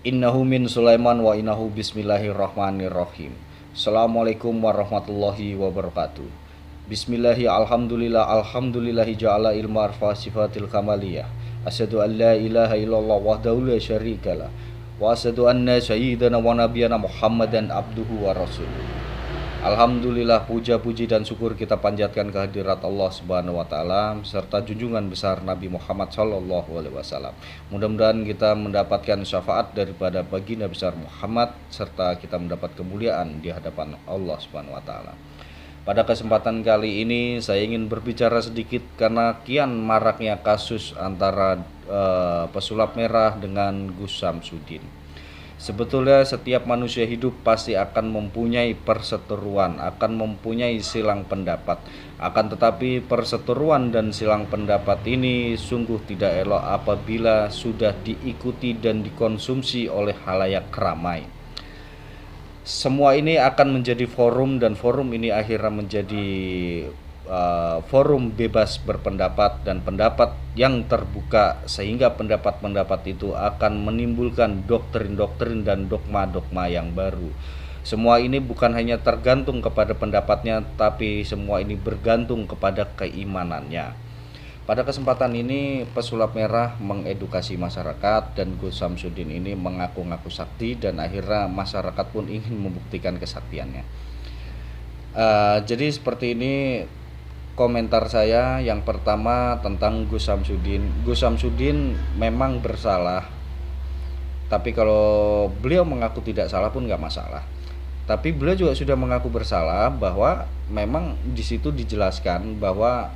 Innahu min Sulaiman wa innahu bismillahirrahmanirrahim. Assalamualaikum warahmatullahi wabarakatuh. Bismillahi alhamdulillah alhamdulillahi ja'ala ilma arfa sifatil kamaliyah. Asyhadu an la ilaha illallah wahdahu la syarikalah. Wa asyhadu anna sayyidana wa nabiyana Muhammadan abduhu wa rasuluh. Alhamdulillah, puja-puji dan syukur kita panjatkan kehadirat Allah Subhanahu wa taala serta junjungan besar Nabi Muhammad sallallahu alaihi wasallam. Mudah-mudahan kita mendapatkan syafaat daripada baginda besar Muhammad serta kita mendapat kemuliaan di hadapan Allah Subhanahu wa taala. Pada kesempatan kali ini saya ingin berbicara sedikit karena kian maraknya kasus antara pesulap merah dengan Gus Samsudin. Sebetulnya setiap manusia hidup pasti akan mempunyai perseteruan, akan mempunyai silang pendapat. Akan tetapi perseteruan dan silang pendapat ini sungguh tidak elok apabila sudah diikuti dan dikonsumsi oleh halayak ramai. Semua ini akan menjadi forum dan forum ini akhirnya menjadi forum bebas berpendapat dan pendapat yang terbuka sehingga pendapat-pendapat itu akan menimbulkan doktrin-doktrin dan dogma-dogma yang baru. Semua ini bukan hanya tergantung kepada pendapatnya, tapi semua ini bergantung kepada keimanannya. Pada kesempatan ini pesulap merah mengedukasi masyarakat dan Gus Samsudin ini mengaku-ngaku sakti dan akhirnya masyarakat pun ingin membuktikan kesaktiannya. Jadi seperti ini komentar saya. Yang pertama tentang Gus Samsudin. Gus Samsudin memang bersalah, tapi kalau beliau mengaku tidak salah pun nggak masalah. Tapi beliau juga sudah mengaku bersalah bahwa memang di situ dijelaskan bahwa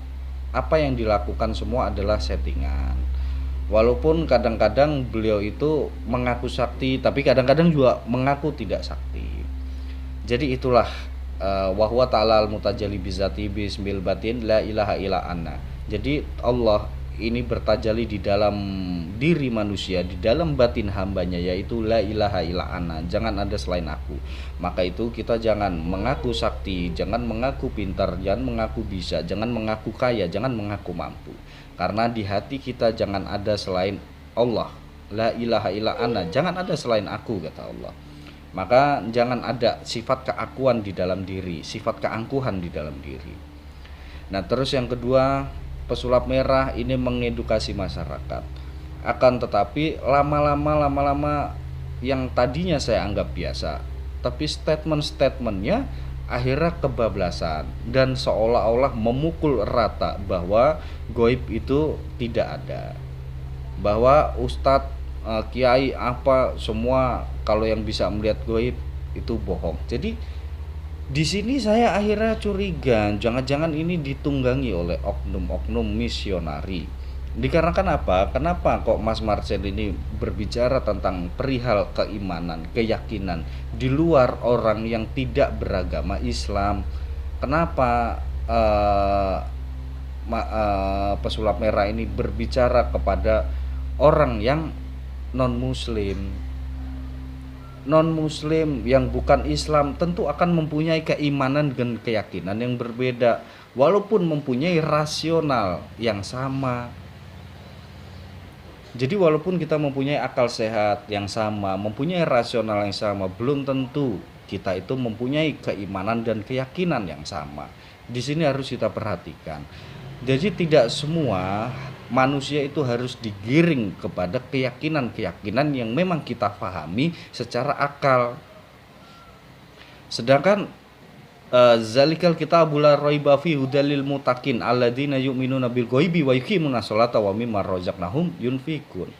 apa yang dilakukan semua adalah settingan. Walaupun kadang-kadang beliau itu mengaku sakti, tapi kadang-kadang juga mengaku tidak sakti. Jadi itulah wahwa ta'ala al-mutajalli bizati bismil batin la ilaha illa anna. Jadi Allah ini bertajalli di dalam diri manusia, di dalam batin hambanya, yaitu la ilaha illa anna, jangan ada selain aku. Maka itu kita jangan mengaku sakti, jangan mengaku pintar, jangan mengaku bisa, jangan mengaku kaya, jangan mengaku mampu. Karena di hati kita jangan ada selain Allah. La ilaha illa anna, jangan ada selain aku, kata Allah. Maka jangan ada sifat keakuan di dalam diri, sifat keangkuhan di dalam diri. Nah, terus yang kedua, pesulap merah ini mengedukasi masyarakat. Akan tetapi lama-lama yang tadinya saya anggap biasa, tapi statement-statementnya akhirnya kebablasan dan seolah-olah memukul rata bahwa goib itu tidak ada, bahwa ustadz, kiai apa semua kalau yang bisa melihat goib itu bohong. Jadi di sini saya akhirnya curiga, jangan-jangan ini ditunggangi oleh oknum-oknum misionari. Dikarenakan apa? Kenapa kok Mas Marcel ini berbicara tentang perihal keimanan, keyakinan di luar orang yang tidak beragama Islam? Kenapa pesulap merah ini berbicara kepada orang yang non muslim yang bukan Islam? Tentu akan mempunyai keimanan dan keyakinan yang berbeda, walaupun mempunyai rasional yang sama. Jadi walaupun kita mempunyai akal sehat yang sama, mempunyai rasional yang sama, belum tentu kita itu mempunyai keimanan dan keyakinan yang sama. Di sini harus kita perhatikan. Jadi tidak semua manusia itu harus digiring kepada keyakinan-keyakinan yang memang kita pahami secara akal. Sedangkan zalikal kitabul la raiba fi hudalil muttaqin alladzina yu'minuna bil ghaibi wa yuqimuna sholata wa mimma razaqnahum yunfikun.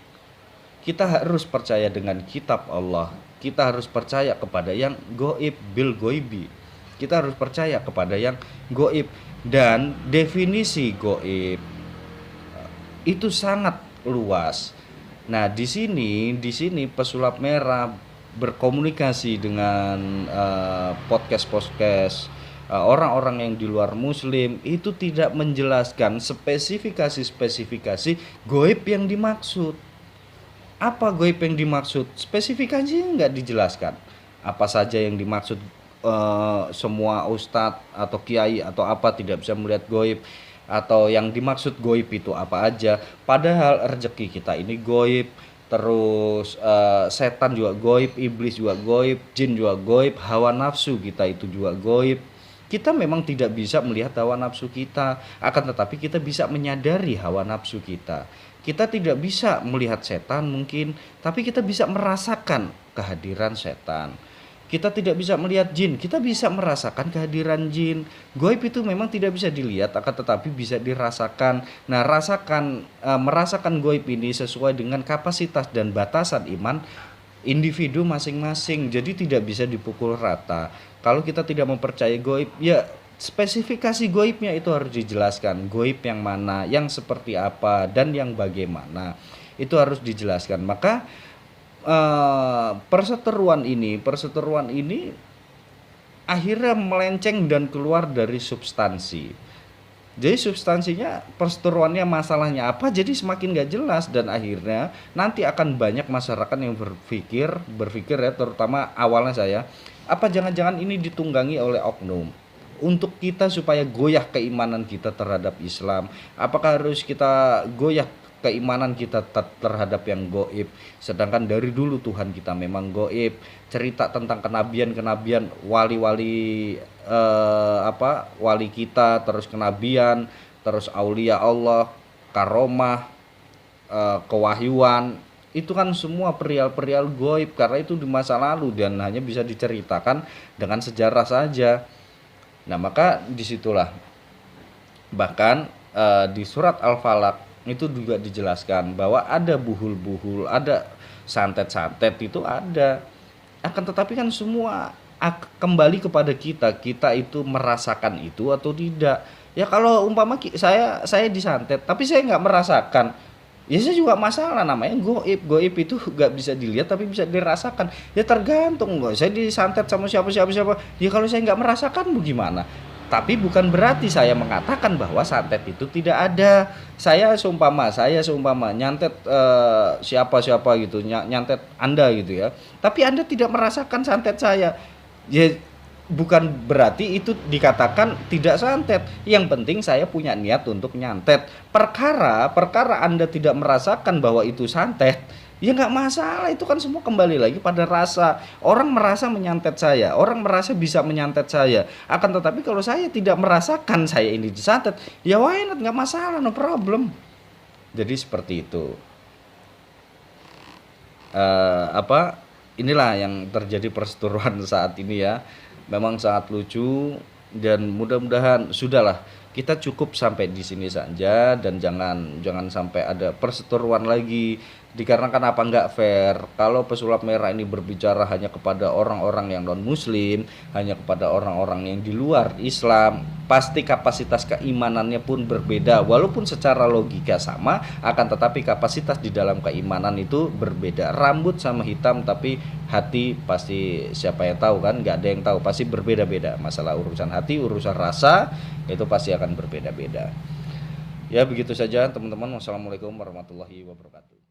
Kita harus percaya dengan kitab Allah. Kita harus percaya kepada yang gaib, bil ghaibi. Kita harus percaya kepada yang gaib, dan definisi gaib itu sangat luas. Nah, di sini pesulap merah berkomunikasi dengan podcast orang-orang yang di luar muslim itu tidak menjelaskan spesifikasi gaib yang dimaksud. Apa gaib yang dimaksud? Spesifikasinya nggak dijelaskan. Apa saja yang dimaksud? Semua ustadz atau kiai atau apa tidak bisa melihat gaib, atau yang dimaksud gaib itu apa aja? Padahal rezeki kita ini gaib, terus setan juga goib, iblis juga goib, jin juga goib, hawa nafsu kita itu juga goib. Kita memang tidak bisa melihat hawa nafsu kita, akan tetapi kita bisa menyadari hawa nafsu kita. Kita tidak bisa melihat setan mungkin, tapi kita bisa merasakan kehadiran setan. Kita tidak bisa melihat jin, kita bisa merasakan kehadiran jin. Goib itu memang tidak bisa dilihat, akan tetapi bisa dirasakan. Nah, merasakan goib ini sesuai dengan kapasitas dan batasan iman individu masing-masing. Jadi tidak bisa dipukul rata. Kalau kita tidak mempercayai goib, ya spesifikasi goibnya itu harus dijelaskan. Goib yang mana, yang seperti apa, dan yang bagaimana. Itu harus dijelaskan. Maka perseteruan ini akhirnya melenceng dan keluar dari substansi. Jadi substansinya, perseteruannya masalahnya apa, jadi semakin gak jelas, dan akhirnya nanti akan banyak masyarakat yang berpikir ya, terutama awalnya saya, apa jangan-jangan ini ditunggangi oleh oknum untuk kita supaya goyah keimanan kita terhadap Islam. Apakah harus kita goyah keimanan kita terhadap yang goib, sedangkan dari dulu Tuhan kita memang goib. Cerita tentang kenabian wali-wali wali kita, terus kenabian, terus aulia Allah, karomah, kewahyuan, itu kan semua perial-perial goib, karena itu di masa lalu dan hanya bisa diceritakan dengan sejarah saja. Nah, maka disitulah bahkan di surat Al-Falaq itu juga dijelaskan bahwa ada buhul-buhul, ada santet-santet, itu ada. Akan tetapi kan semua kembali kepada kita itu merasakan itu atau tidak. Ya kalau umpama saya disantet tapi saya nggak merasakan, ya saya juga masalah, namanya goib itu nggak bisa dilihat tapi bisa dirasakan. Ya tergantung, saya disantet sama siapa, ya kalau saya nggak merasakan bagaimana. Tapi bukan berarti saya mengatakan bahwa santet itu tidak ada. Saya seumpama nyantet siapa gitu, nyantet Anda gitu ya. Tapi Anda tidak merasakan santet saya. Ya bukan berarti itu dikatakan tidak santet. Yang penting saya punya niat untuk nyantet. Perkara Anda tidak merasakan bahwa itu santet, ya nggak masalah, itu kan semua kembali lagi pada rasa. Orang merasa menyantet saya, orang merasa bisa menyantet saya. Akan tetapi kalau saya tidak merasakan saya ini disantet, ya why not, nggak masalah, no problem. Jadi seperti itu. Inilah yang terjadi perseteruan saat ini ya. Memang sangat lucu dan mudah-mudahan sudahlah, kita cukup sampai di sini saja dan jangan sampai ada perseteruan lagi. Dikarenakan apa, nggak fair kalau pesulap merah ini berbicara hanya kepada orang-orang yang non muslim, hanya kepada orang-orang yang di luar Islam. Pasti kapasitas keimanannya pun berbeda, walaupun secara logika sama, akan tetapi kapasitas di dalam keimanan itu berbeda. Rambut sama hitam tapi hati pasti siapa yang tahu kan, nggak ada yang tahu, pasti berbeda-beda. Masalah urusan hati, urusan rasa itu pasti akan berbeda-beda. Ya begitu saja teman-teman. Wassalamualaikum warahmatullahi wabarakatuh.